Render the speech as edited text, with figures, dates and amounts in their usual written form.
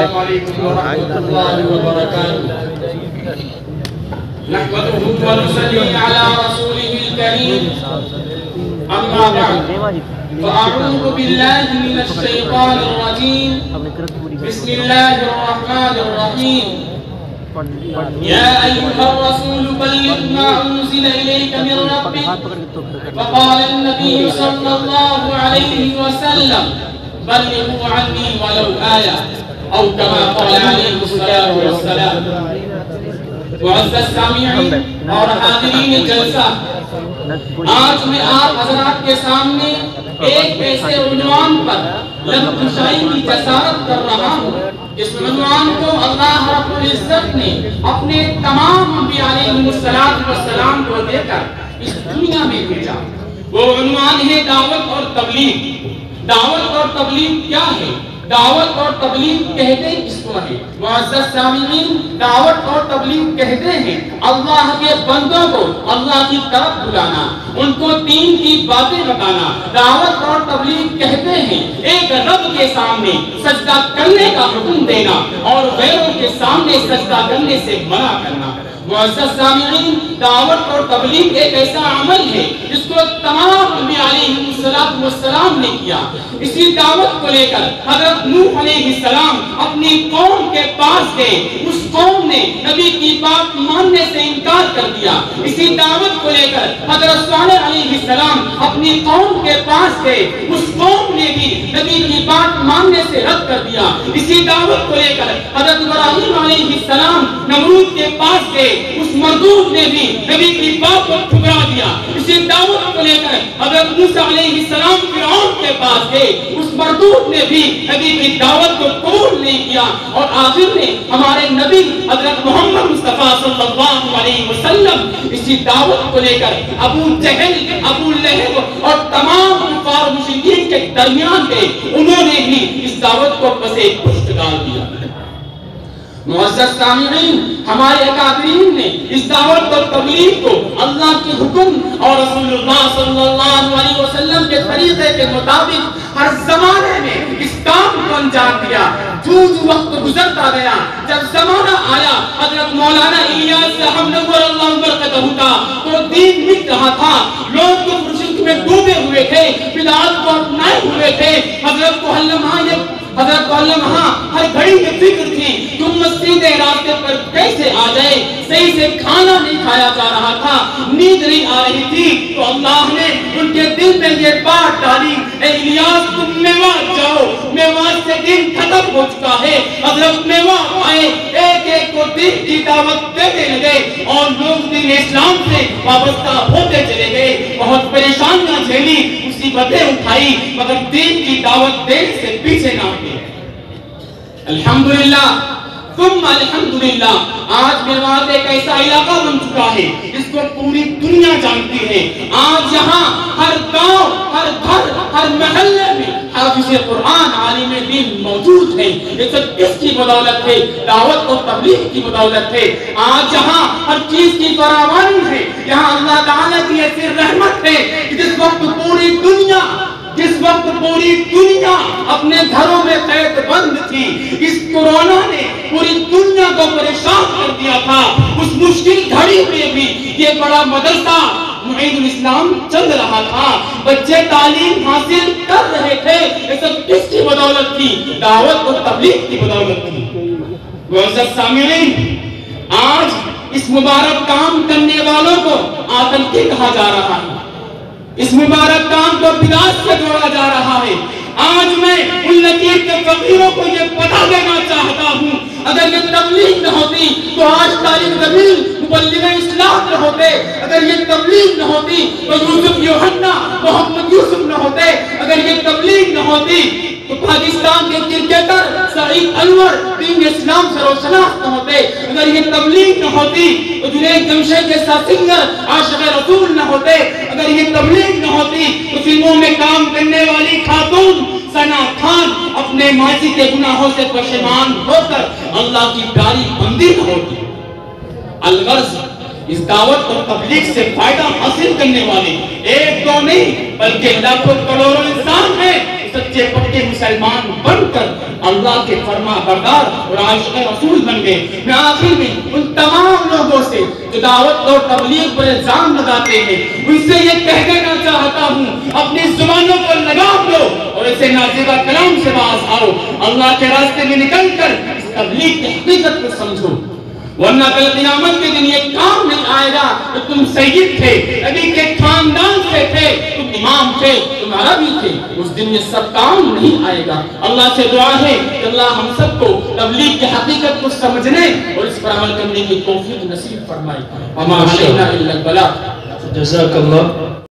السلام علیکم ورحمۃ اللہ وبرکاتہ نحمده ونصلي على رسوله الكريم اما بعد فاعوذ بالله من الشیطان الرجیم بسم اللہ الرحمن الرحیم يا أيها الرسول بلغ ما أنزل إليك من ربك فقال النبي صلى الله عليه وسلم بلغوا عني ولو آية أو كما قال عليه الصلاة والسلام معزز سامعین اور حاضرین جلسہ، آج میں آپ حضرات کے سامنے ایک ایسے عنوان پر لفظ کشائی کی جسارت کر رہا ہوں جس عنوان کو اللہ رب العزت نے اپنے تمام انبیاء علیہ السلام کو دے کر اس دنیا میں بھیجا۔ وہ عنوان ہے دعوت اور تبلیغ۔ دعوت اور تبلیغ کیا ہے؟ دعوت اور تبلیغ کہتے کس کو ہے؟ معزز سامعین، دعوت اور تبلیغ کہتے ہیں اللہ کے بندوں کو اللہ کی طرف بلانا، ان کو دین کی باتیں بتانا۔ دعوت اور تبلیغ کہتے ہیں ایک رب کے سامنے سجدہ کرنے کا حکم دینا اور غیروں کے سامنے سجدہ کرنے سے منع کرنا۔ معزز سامعین، دعوت اور تبلیغ ایک ایسا عمل ہے جس کو تمام انبیاء علیہ السلام نے کیا۔ اسی دعوت کو لے کر حضرت نوح علیہ السلام اپنی قوم کے پاس گئے، اس قوم نے نبی کی بات ماننے سے انکار کر دیا۔ اسی دعوت کو لے کر حضرت صالح علیہ السلام اپنی قوم کے پاس گئے، اس قوم نے بھی نبی کی بات ماننے سے رد کر دیا۔ اسی دعوت کو لے کر حضرت ابراہیم علیہ السلام نمرود کے پاس گئے، اس مردود نے بھی نبی کی بات کو ٹھکرا دیا۔ اسی دعوت کو لے کر حضرت موسیٰ علیہ السلام فرعون کے پاس گئے، اس مردود نے بھی نبی کی دعوت کو قبول نہیں کیا، اور آخر میں ہمارے نبی حضرت محمد مصطفیٰ صلی اللہ علیہ وسلم اسی دعوت کو لے کر ابو جہل، ابو لہب اور تمام کفار و مشرکین کے درمیان گئے، انہوں نے بھی اس دعوت کو پسے پشت ڈال دیا۔ معزز سامعین، ہمارے اکابرین نے اس دعوت اور تبلیغ کو اللہ کے حکم اور رسول اللہ صلی اللہ علیہ وسلم کے طریقے کے مطابق ہر زمانے میں اس کام کو انجام دیا۔ جو وقت گزرتا گیا، جب زمانہ آیا حضرت مولانا الیاس صاحب نور اللہ برکتہ کا تو دین مٹ رہا تھا، لوگ کفر شرک میں ڈوبے ہوئے تھے، بدعات کو اپنائے ہوئے تھے۔ حضرت کو علمہ ہر گھڑی میں فکر تھی کہ امت سیدھے راستے پر کیسے آ جائے۔ صحیح سے کھانا نہیں کھایا جا رہا تھا، نیند نہیں آ رہی تھی، تو اللہ نے ان کے دل میں یہ بات ڈالی، اے الیاس تم میوات جاؤ، میوات سے دین ختم ہو چکا ہے۔ حضرت میوات آئے، ایک ایک کو دین کی دعوت دینے لگے اور لوگ دین اسلام سے وابستہ ہوتے چلے گئے۔ بہت پریشانیاں جھیلی، مصیبتیں اٹھائی، مگر دین کی دعوت دینے سے پیچھے نہ ہوئے۔ الحمدللہ ثم الحمدللہ، آج میوات ایک ایسا علاقہ بن چکا ہے جس کو پوری دنیا جانتی ہے۔ آج یہاں ہر گاؤں، ہر گھر، ہر محلے میں حافظ قرآن، عالم دین موجود ہیں۔ یہ سب کس کی بدولت ہے؟ دعوت اور تبلیغ کی بدولت ہے۔ آج یہاں ہر چیز کی فراوانی ہے، یہاں اللہ تعالیٰ کی ایسی رحمت ہے کہ جس وقت پوری دنیا اپنے گھروں میں قید بند تھی، اس کورونا نے پوری دنیا کو پریشان کر دیا تھا، اس مشکل گھڑی میں بھی یہ بڑا مدرسہ معید الاسلام چل رہا تھا، بچے تعلیم حاصل کر رہے تھے۔ یہ سب کس کی بدولت تھی؟ دعوت اور تبلیغ کی بدولت تھی۔ معزز سامعین، آج اس مبارک کام کرنے والوں کو آتنکی کہا جا رہا ہے، اس مبارک کام کو بدعت سے جوڑا جا رہا ہے۔ آج میں ان لکیر کے فقیروں کو یہ بتا دینا چاہتا ہوں، اگر یہ تبلیغ نہ ہوتی تو آج طالب زمین مبلغ اسلام نہ ہوتے، اگر یہ تبلیغ نہ ہوتی تو یوسف یوحنا محمد یوسف نہ ہوتے، اگر یہ تبلیغ نہ ہوتی تو پاکستان کے کرکٹر سعید انور دین اسلام سے روشناس نہ ہوتے، اگر یہ تبلیغ نہ ہوتی تو جنید جمشید جیسا سنگر عاشق رسول نہ ہوتے، اگر یہ تبلیغ نہ ہوتی تو فلموں میں کام کرنے والی خاتون ثنا خان اپنے ماضی کے گناہوں سے پشیمان ہو کر اللہ کی پیاری بندی نہ ہوتی۔ الغرض، اس دعوت اور تبلیغ سے فائدہ حاصل کرنے والے ایک دو نہیں بلکہ لاکھوں کروڑوں انسان ہیں۔ سچے پکے مسلمان بن کر اللہ کے فرما بردار اور عاشق رسول بن گئے۔ میں آخر میں ان تمام لوگوں سے جو دعوت اور تبلیغ پر الزام لگاتے ہیں ان سے یہ کہہ دینا چاہتا ہوں، اپنی زبانوں کو لگام دو اور اسے نازیبہ کلام سے باز آؤ، اللہ کے راستے میں نکل کر اس تبلیغ کی حقیقت کو سمجھو، ورنہ کل قیامت کے دن یہ کام نہیں آئے گا کہ تم سید تھے، نبی کے خاندان سے تھے، تم امام تھے، تم عربی تھے، اس دن یہ سب کام نہیں آئے گا۔ اللہ سے دعا ہے کہ اللہ ہم سب کو تبلیغ کی حقیقت کو سمجھنے اور اس پر عمل کرنے کی توفیق نصیب فرمائے۔ وما علینا الا البلاغ۔ جزاک اللہ۔